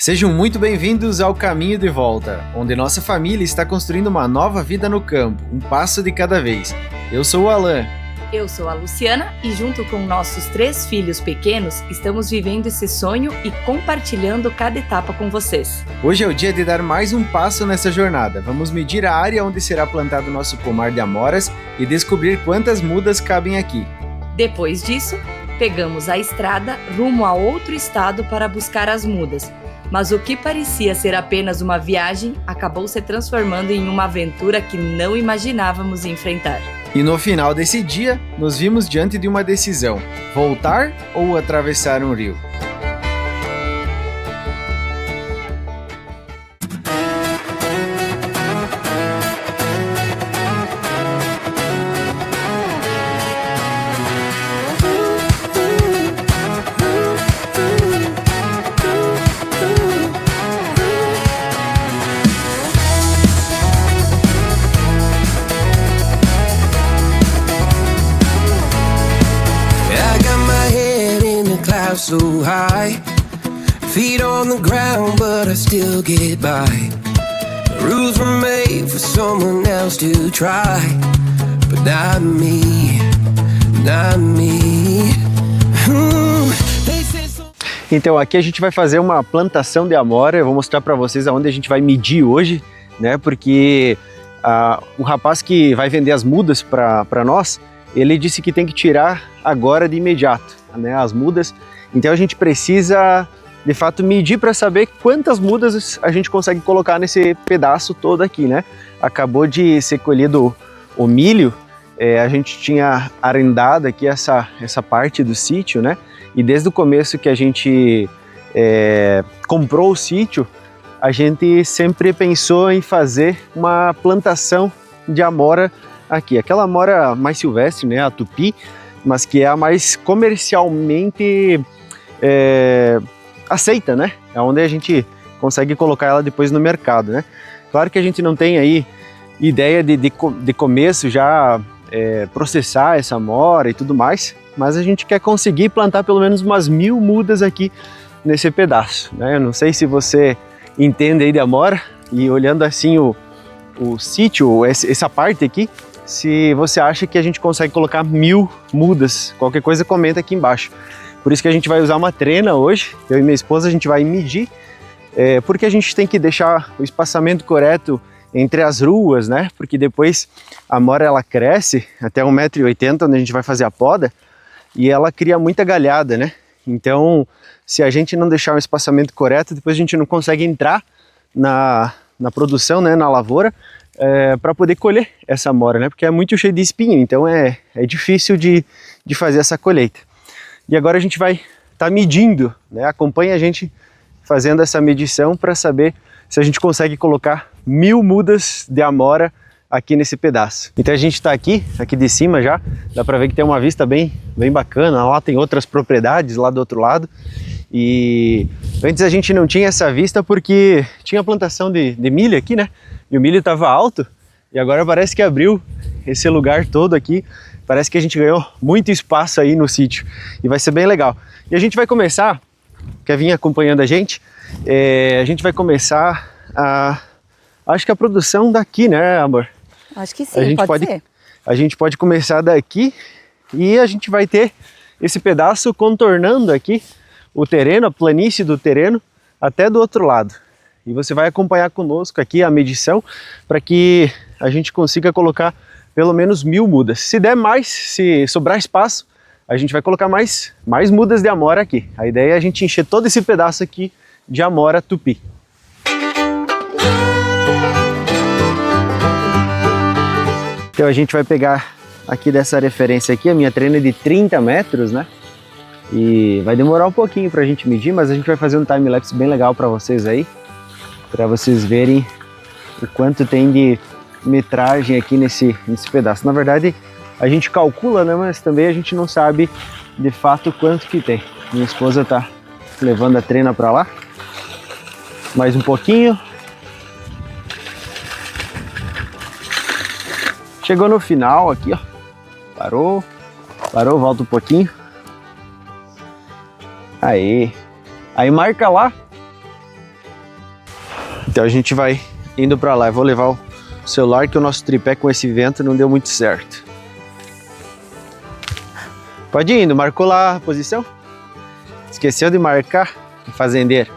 Sejam muito bem-vindos ao Caminho de Volta, onde nossa família está construindo uma nova vida no campo, um passo de cada vez. Eu sou o Alan. Eu sou a Luciana e junto com nossos 3 filhos pequenos, estamos vivendo esse sonho e compartilhando cada etapa com vocês. Hoje é o dia de dar mais um passo nessa jornada. Vamos medir a área onde será plantado nosso pomar de amoras e descobrir quantas mudas cabem aqui. Depois disso, pegamos a estrada rumo a outro estado para buscar as mudas. Mas o que parecia ser apenas uma viagem acabou se transformando em uma aventura que não imaginávamos enfrentar. E no final desse dia, nos vimos diante de uma decisão: voltar ou atravessar um rio. So high, feet on the ground, but I still get by. The rules were made for someone else to try, but not me, not me. Então aqui a gente vai fazer uma plantação de amora. Eu vou mostrar para vocês aonde a gente vai medir hoje, né? Porque o rapaz que vai vender as mudas para nós, ele disse que tem que tirar agora de imediato, né? As mudas. Então a gente precisa, de fato, medir para saber quantas mudas a gente consegue colocar nesse pedaço todo aqui, né? Acabou de ser colhido o milho, a gente tinha arrendado aqui essa parte do sítio, né? E desde o começo que a gente comprou o sítio, a gente sempre pensou em fazer uma plantação de amora aqui. Aquela amora mais silvestre, né? A tupi, mas que é a mais comercialmente aceita, né? É onde a gente consegue colocar ela depois no mercado, né? Claro que a gente não tem aí ideia de começo já processar essa amora e tudo mais, mas a gente quer conseguir plantar pelo menos umas 1000 mudas aqui nesse pedaço, né? Eu não sei se você entende aí de amora, e olhando assim o sítio, essa parte aqui, se você acha que a gente consegue colocar 1000 mudas. Qualquer coisa comenta aqui embaixo. Por isso que a gente vai usar uma trena hoje. Eu e minha esposa a gente vai medir, porque a gente tem que deixar o espaçamento correto entre as ruas, né? Porque depois a amora ela cresce até 1,80 m, onde a gente vai fazer a poda, e ela cria muita galhada, né? Então, se a gente não deixar o espaçamento correto, depois a gente não consegue entrar na produção, né? Na lavoura, para poder colher essa amora, né? Porque é muito cheio de espinho, então é difícil de fazer essa colheita. E agora a gente vai estar medindo, né? Acompanha a gente fazendo essa medição para saber se a gente consegue colocar 1000 mudas de amora aqui nesse pedaço. Então a gente está aqui de cima já, dá para ver que tem uma vista bem bacana. Lá tem outras propriedades lá do outro lado. E antes a gente não tinha essa vista porque tinha plantação de milho aqui, né? E o milho estava alto, e agora parece que abriu esse lugar todo aqui. Parece que a gente ganhou muito espaço aí no sítio, e vai ser bem legal. E a gente vai começar, quer vir acompanhando a gente vai começar acho que a produção daqui, né, amor? Acho que sim, pode ser. A gente pode começar daqui, e a gente vai ter esse pedaço contornando aqui o terreno, a planície do terreno, até do outro lado. E você vai acompanhar conosco aqui a medição para que a gente consiga colocar pelo menos 1000 mudas. Se der mais, se sobrar espaço, a gente vai colocar mais mudas de amora aqui. A ideia é a gente encher todo esse pedaço aqui de amora tupi. Então a gente vai pegar aqui dessa referência aqui, a minha trena é de 30 metros, né? E vai demorar um pouquinho para a gente medir, mas a gente vai fazer um time-lapse bem legal para vocês aí, para vocês verem o quanto tem de metragem aqui nesse pedaço. Na verdade, a gente calcula, né, mas também a gente não sabe de fato quanto que tem. Minha esposa tá levando a trena para lá. Mais um pouquinho. Chegou no final aqui, ó. Parou, volta um pouquinho. Aí marca lá Então a gente vai indo para lá. Eu vou levar o celular, que o nosso tripé com esse vento não deu muito certo. Pode ir indo, marcou lá a posição? Esqueceu de marcar, fazendeiro?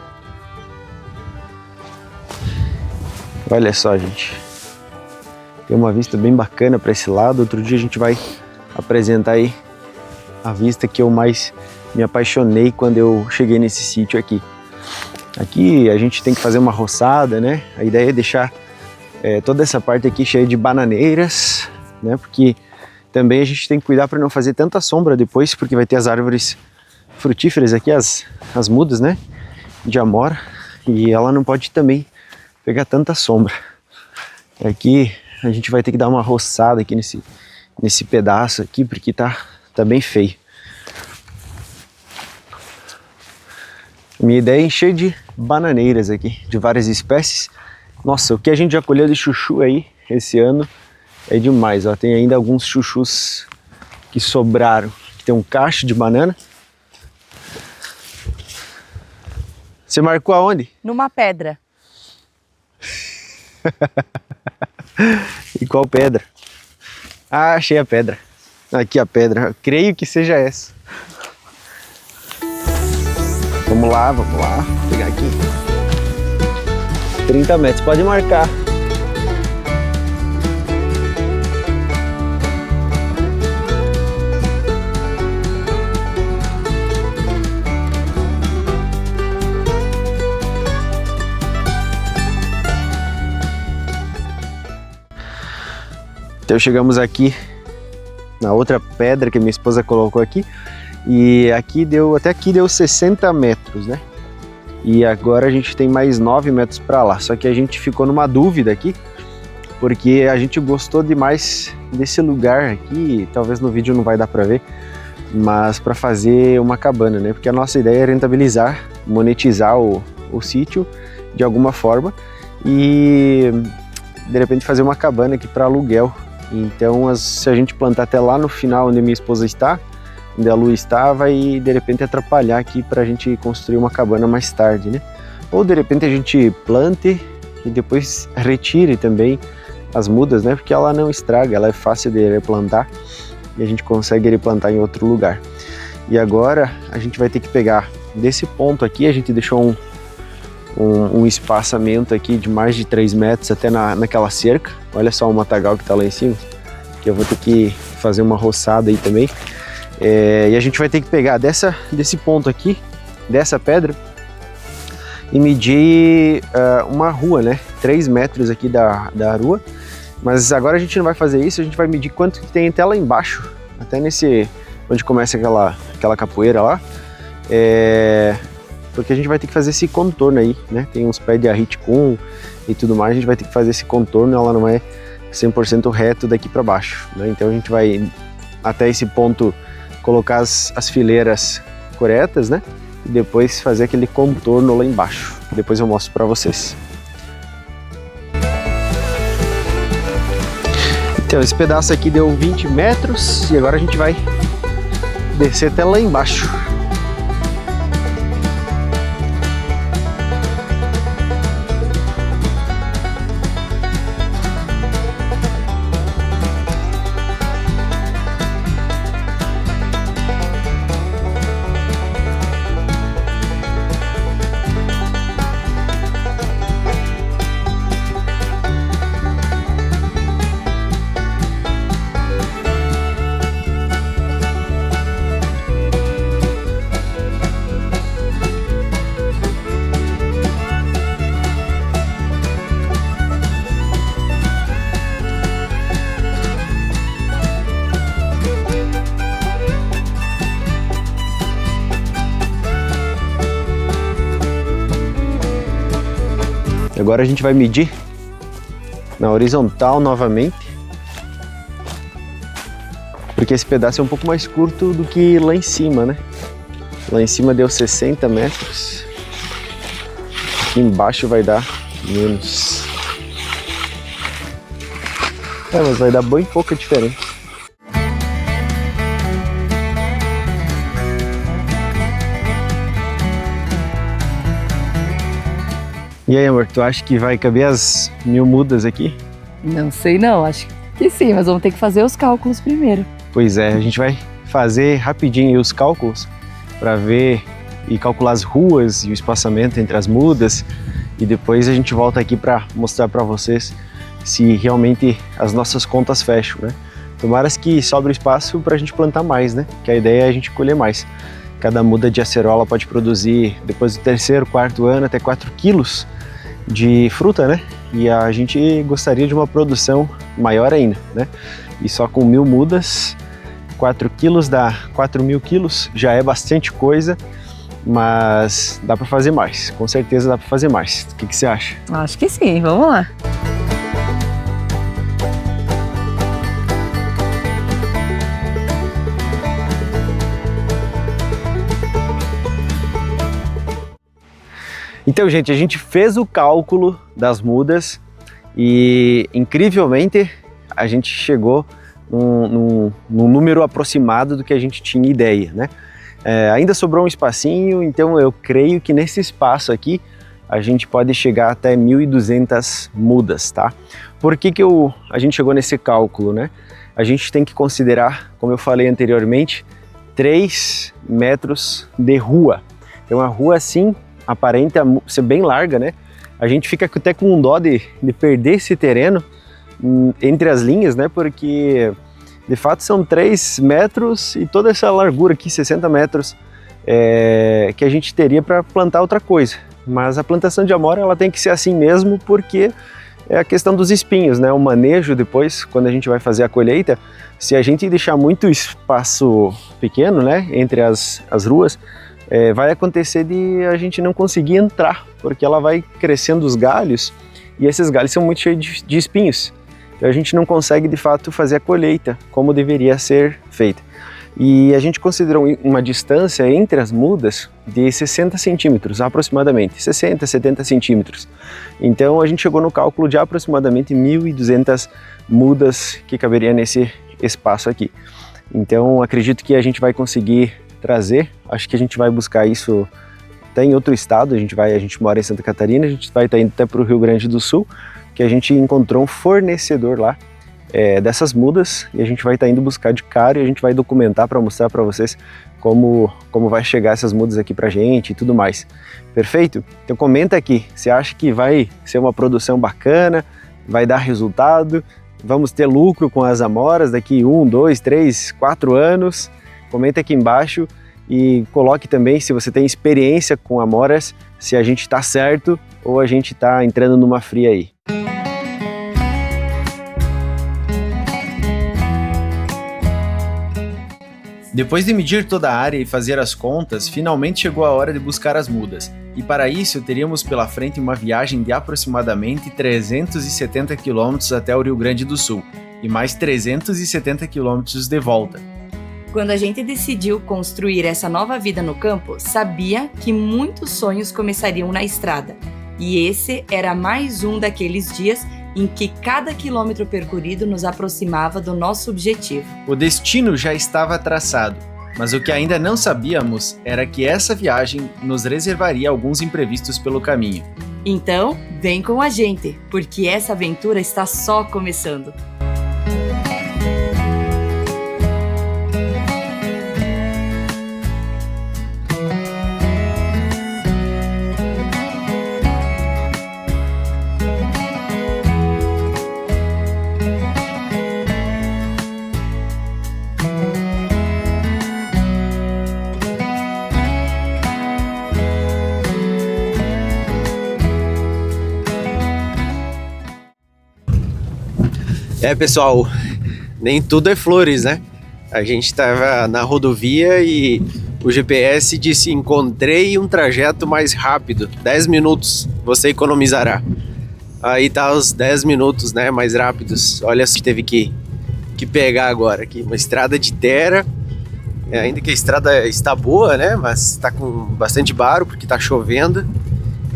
Olha só, gente. Tem uma vista bem bacana para esse lado. Outro dia a gente vai apresentar aí a vista que eu mais me apaixonei quando eu cheguei nesse sítio aqui. Aqui a gente tem que fazer uma roçada, né? A ideia é deixar toda essa parte aqui cheia de bananeiras, né? Porque também a gente tem que cuidar para não fazer tanta sombra depois, porque vai ter as árvores frutíferas aqui, as mudas, né? De amora, e ela não pode também pegar tanta sombra. Aqui a gente vai ter que dar uma roçada aqui nesse pedaço aqui, porque tá bem feio. Minha ideia é encher de bananeiras aqui, de várias espécies. Nossa, o que a gente já colheu de chuchu aí esse ano é demais, ó. Tem ainda alguns chuchus que sobraram. Aqui tem um cacho de banana. Você marcou aonde? Numa pedra. E qual pedra? Ah, achei a pedra. Aqui a pedra. Eu creio que seja essa. Vamos lá, vou pegar aqui. 30 metros, pode marcar. Então chegamos aqui na outra pedra que minha esposa colocou aqui. E até aqui deu 60 metros, né? E agora a gente tem mais 9 metros para lá. Só que a gente ficou numa dúvida aqui, porque a gente gostou demais desse lugar aqui. Talvez no vídeo não vai dar para ver, mas para fazer uma cabana, né? Porque a nossa ideia é rentabilizar, monetizar o sítio de alguma forma e de repente fazer uma cabana aqui para aluguel. Então se a gente plantar até lá no final onde minha esposa está, onde a Lu está, vai de repente atrapalhar aqui para a gente construir uma cabana mais tarde, né? Ou de repente a gente plante e depois retire também as mudas, né? Porque ela não estraga, ela é fácil de replantar e a gente consegue replantar em outro lugar. E agora a gente vai ter que pegar desse ponto aqui, a gente deixou um espaçamento aqui de mais de 3 metros até naquela cerca. Olha só o matagal que está lá em cima, que eu vou ter que fazer uma roçada aí também. E a gente vai ter que pegar desse ponto aqui, dessa pedra, e medir uma rua, né? 3 metros aqui da rua. Mas agora a gente não vai fazer isso, a gente vai medir quanto que tem até lá embaixo, até onde começa aquela capoeira lá. Porque a gente vai ter que fazer esse contorno aí, né? Tem uns pés de arriticum e tudo mais, a gente vai ter que fazer esse contorno, ela não é 100% reto daqui para baixo, né? Então a gente vai até esse ponto colocar as fileiras corretas, né? E depois fazer aquele contorno lá embaixo. Depois eu mostro para vocês. Então esse pedaço aqui deu 20 metros e agora a gente vai descer até lá embaixo. Agora a gente vai medir na horizontal novamente, porque esse pedaço é um pouco mais curto do que lá em cima, né? Lá em cima deu 60 metros, aqui embaixo vai dar menos. Mas vai dar bem pouca diferença. E aí, amor, tu acha que vai caber as 1000 mudas aqui? Não sei não, acho que sim, mas vamos ter que fazer os cálculos primeiro. Pois é, a gente vai fazer rapidinho os cálculos para ver e calcular as ruas e o espaçamento entre as mudas, e depois a gente volta aqui para mostrar para vocês se realmente as nossas contas fecham, né? Tomara que sobre espaço para a gente plantar mais, né? Que a ideia é a gente colher mais. Cada muda de acerola pode produzir, depois do 3º, 4º ano, até 4 quilos de fruta, né? E a gente gostaria de uma produção maior ainda, né? E só com 1000 mudas, 4 quilos dá 4.000 quilos, já é bastante coisa, mas dá para fazer mais, com certeza dá para fazer mais. O que você acha? Acho que sim, vamos lá. Então, gente, a gente fez o cálculo das mudas e, incrivelmente, a gente chegou num número aproximado do que a gente tinha ideia, né? Ainda sobrou um espacinho, então eu creio que nesse espaço aqui a gente pode chegar até 1.200 mudas, tá? Por que a gente chegou nesse cálculo, né? A gente tem que considerar, como eu falei anteriormente, 3 metros de rua. Então a rua assim aparenta ser bem larga, né? A gente fica até com dó de perder esse terreno entre as linhas, né? Porque de fato são 3 metros e toda essa largura aqui, 60 metros, que a gente teria para plantar outra coisa. Mas a plantação de amora ela tem que ser assim mesmo, porque é a questão dos espinhos, né? O manejo depois, quando a gente vai fazer a colheita, se a gente deixar muito espaço pequeno, né, entre as ruas, vai acontecer de a gente não conseguir entrar, porque ela vai crescendo os galhos e esses galhos são muito cheios de espinhos. Então a gente não consegue de fato fazer a colheita como deveria ser feita. E a gente considerou uma distância entre as mudas de 60 centímetros aproximadamente, 60, 70 centímetros. Então a gente chegou no cálculo de aproximadamente 1.200 mudas que caberia nesse espaço aqui. Então acredito que a gente vai conseguir trazer, acho que a gente vai buscar isso até em outro estado, a gente mora em Santa Catarina, a gente vai estar indo até para o Rio Grande do Sul, que a gente encontrou um fornecedor lá dessas mudas e a gente vai estar indo buscar de cara e a gente vai documentar para mostrar para vocês como vai chegar essas mudas aqui pra gente e tudo mais. Perfeito? Então comenta aqui, você acha que vai ser uma produção bacana, vai dar resultado, vamos ter lucro com as amoras daqui 1, 2, 3, 4 anos? Comenta aqui embaixo e coloque também se você tem experiência com amoras, se a gente está certo ou a gente está entrando numa fria aí. Depois de medir toda a área e fazer as contas, finalmente chegou a hora de buscar as mudas. E para isso teríamos pela frente uma viagem de aproximadamente 370 km até o Rio Grande do Sul e mais 370 km de volta. Quando a gente decidiu construir essa nova vida no campo, sabia que muitos sonhos começariam na estrada. E esse era mais um daqueles dias em que cada quilômetro percorrido nos aproximava do nosso objetivo. O destino já estava traçado, mas o que ainda não sabíamos era que essa viagem nos reservaria alguns imprevistos pelo caminho. Então, vem com a gente, porque essa aventura está só começando. Pessoal, nem tudo é flores, né? A gente estava na rodovia e o GPS disse: encontrei um trajeto mais rápido, 10 minutos, você economizará. Aí tá os 10 minutos, né, mais rápidos. Olha só que teve que pegar agora aqui, uma estrada de terra, ainda que a estrada está boa, né, mas está com bastante barro porque está chovendo.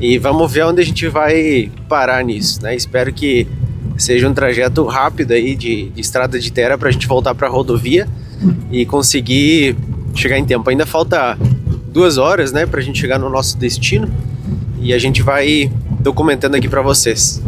E vamos ver onde a gente vai parar nisso, né? Espero que seja um trajeto rápido aí de estrada de terra para a gente voltar para a rodovia e conseguir chegar em tempo. Ainda falta 2 horas, né, para a gente chegar no nosso destino e a gente vai documentando aqui para vocês.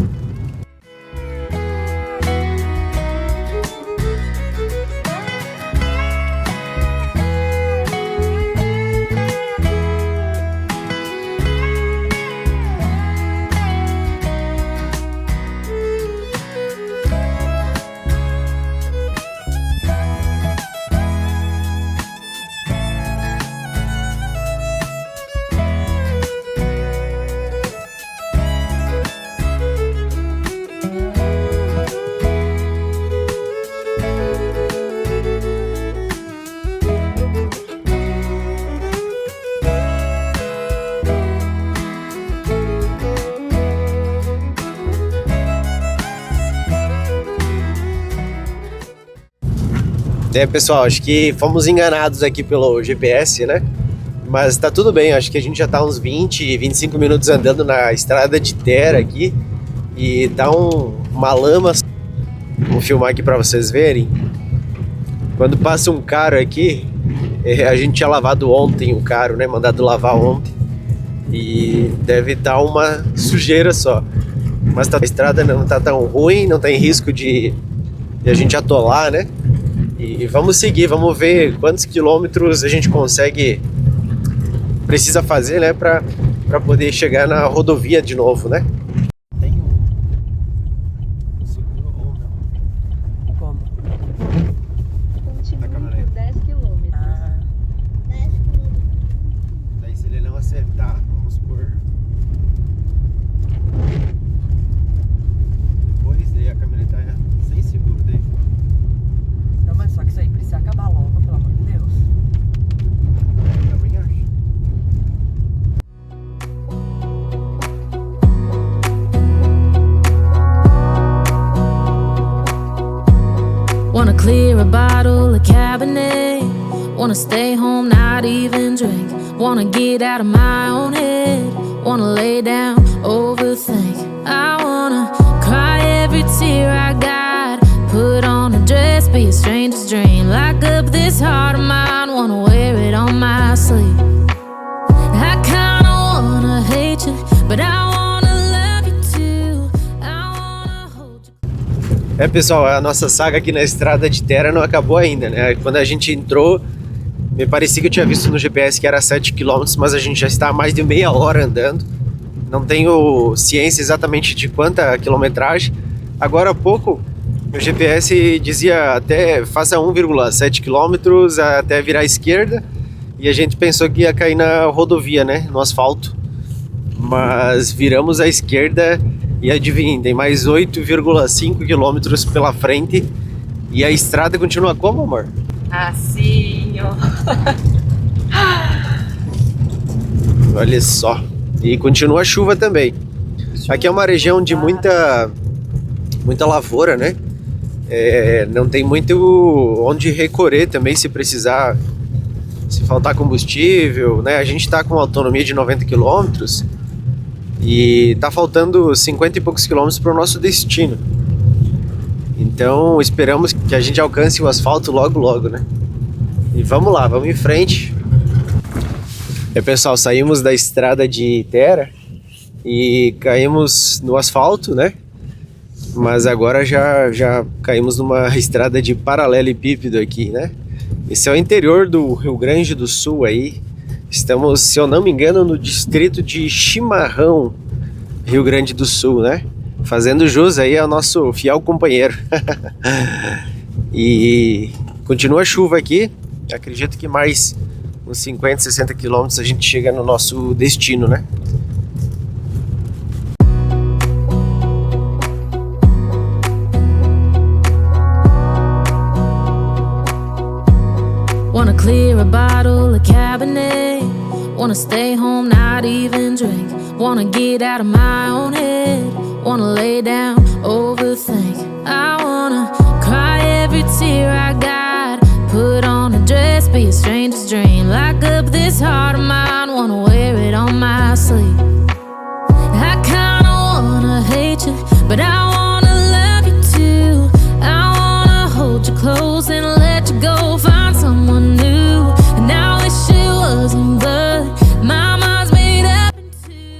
Pessoal, acho que fomos enganados aqui pelo GPS, né? Mas tá tudo bem, acho que a gente já tá uns 20, 25 minutos andando na estrada de terra aqui e tá uma lama. Vou filmar aqui pra vocês verem. Quando passa um carro aqui, a gente tinha lavado ontem o carro, né? Mandado lavar ontem e deve estar uma sujeira só. Mas a estrada não tá tão ruim, não tem risco de a gente atolar, né? E vamos seguir, vamos ver quantos quilômetros a gente precisa fazer, né, para poder chegar na rodovia de novo, né? Tem um seguro ou não? Como? Continue por 10 quilômetros. 10 quilômetros. Daí se ele não acertar, vamos por... Depois daí a caminhonete tá sem seguro daí. Não, mas só que isso aí precisa acabar logo, pelo amor de Deus. Eu também acho. Wanna clear a bottle of Cabernet. Wanna stay home, not even drink. Wanna get out of my own head. Wanna lay down, overthink. I wanna cry every tear I got. Put on a dress, be a stranger's dream. Lock up this heart of mine, wanna wear it on my sleeve. I kinda wanna hate you, but I wanna love you too. I wanna hold you. Pessoal, a nossa saga aqui na estrada de terra não acabou ainda, né? Quando a gente entrou, me parecia que eu tinha visto no GPS que era 7 km, mas a gente já está há mais de meia hora andando. Não tenho ciência exatamente de quanta quilometragem. Agora há pouco, o GPS dizia até faça 1,7 km até virar à esquerda. E a gente pensou que ia cair na rodovia, né? No asfalto. Mas viramos à esquerda e adivinhem, tem mais 8,5 km pela frente. E a estrada continua como, amor? Assim, ó. Olha só. E continua a chuva também. Aqui é uma região de muita lavoura, né? Não tem muito onde recorrer também se precisar, se faltar combustível, né? A gente está com uma autonomia de 90 km e tá faltando 50 e poucos quilômetros para o nosso destino. Então esperamos que a gente alcance o asfalto logo logo, né? E vamos lá, vamos em frente. Pessoal, saímos da estrada de terra e caímos no asfalto, né? Mas agora já caímos numa estrada de paralelepípedo aqui, né? Esse é o interior do Rio Grande do Sul aí. Estamos, se eu não me engano, no distrito de Chimarrão, Rio Grande do Sul, né? Fazendo jus aí ao nosso fiel companheiro. E continua a chuva aqui. Acredito que mais uns 50, 60 quilômetros a gente chega no nosso destino, né? Wanna clear a bottle of Cabernet. Wanna stay home, not even drink. Wanna get out of my own head. Wanna lay down, overthink. I wanna cry every tear I got. Put on a dress, be a stranger's dream. Lock up this heart of mine, wanna wear it on my sleeve. I kinda wanna hate you, but I wanna love you too. I wanna hold you close and let you go. Find someone new, and I wish it wasn't, but my mind's made up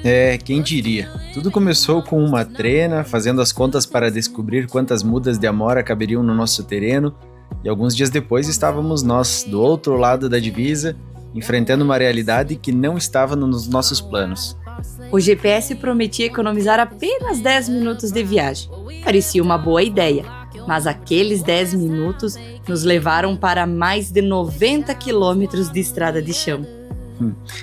into... quem diria? Tudo começou com uma trena, fazendo as contas para descobrir quantas mudas de amora caberiam no nosso terreno, e alguns dias depois estávamos nós, do outro lado da divisa, enfrentando uma realidade que não estava nos nossos planos. O GPS prometia economizar apenas 10 minutos de viagem. Parecia uma boa ideia, mas aqueles 10 minutos nos levaram para mais de 90 quilômetros de estrada de chão.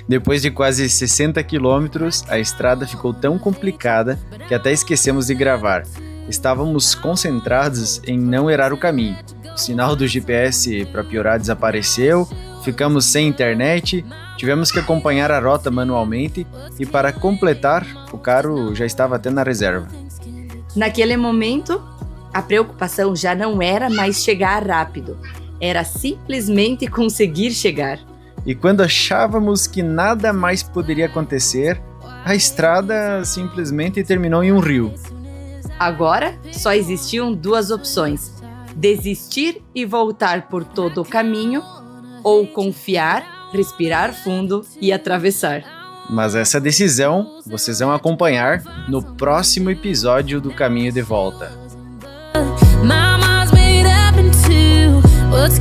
Depois de quase 60 quilômetros, a estrada ficou tão complicada que até esquecemos de gravar. Estávamos concentrados em não errar o caminho. O sinal do GPS, para piorar, desapareceu, ficamos sem internet, tivemos que acompanhar a rota manualmente e, para completar, o carro já estava até na reserva. Naquele momento, a preocupação já não era mais chegar rápido, era simplesmente conseguir chegar. E quando achávamos que nada mais poderia acontecer, a estrada simplesmente terminou em um rio. Agora, só existiam duas opções: desistir e voltar por todo o caminho, ou confiar, respirar fundo e atravessar. Mas essa decisão vocês vão acompanhar no próximo episódio do Caminho de Volta. My mind's made up in two. What's